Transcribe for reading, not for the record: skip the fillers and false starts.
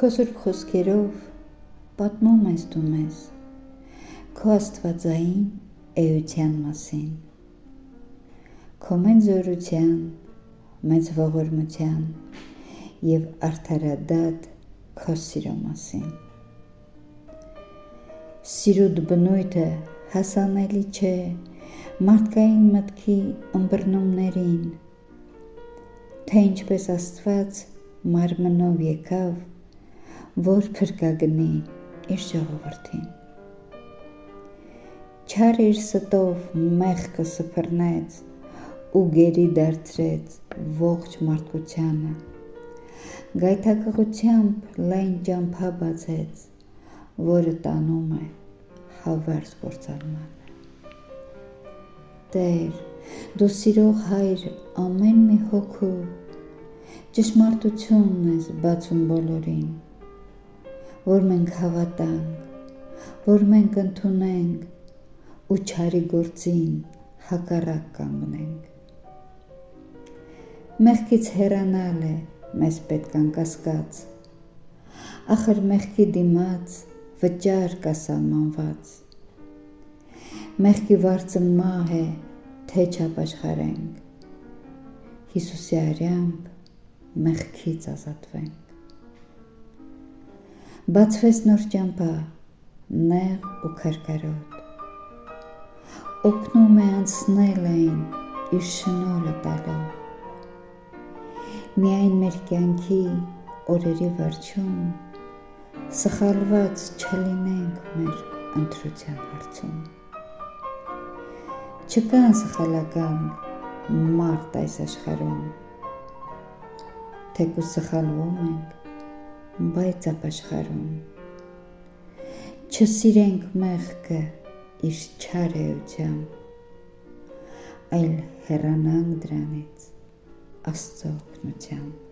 Քո սուրբ խոսքերով պատմում ես դու մեզ քո աստվածային էության մասին, քո մեծ զորության, մեծ ողորմության և արդարադատ քո սիրո մասին։ Սիրուդ բնույթը հասանելի չէ մարդկային մտքի ըմբռնումներին, թե ինչպես Աստված մարմնով եկավ, որ փրկագնի իր ժողովրդին։ Չար իր ստով մեղքը սփռնեց ու գերի դարձրեց ողջ մարդկությանը, գայթակղությամբ լայն ճամփա բացեց, որը տանում է հավերժ կործանմանը։ Տեր, դու սիրող Հայր ամեն մի հոգու ճշմարտությունն ես բացում բոլորին, որ մենք հավատանք, որ մենք ընդունենք ու չարի գործին հակառակ կանգնենք։ Մեղքից հեռանալ է մեզ պետք անկասկած, ախր մեղքի դիմաց վճար կա սահմանված, մեղքի վարձը մահ է, թե չապաշխարենք, Հիսուսի արյամբ մեղքից ազատվենք։ Բացվեց նոր ճամփա, նեղ ու քարքարոտ, օգնում է անցնել այն իր շնորհը տալով, միայն մեր կյանքի օրերի վերջում սխալված չլինենք մեր ընտրության հարցում։ Չկան սխալական մարդ այս աշխարհում, թեկուզ սխալվում ենք, բայց ապաշխարում։ Չսիրենք մեղքը իր չար էությամբ, այլ հեռանանք դրանից Աստծո օգնությամբ։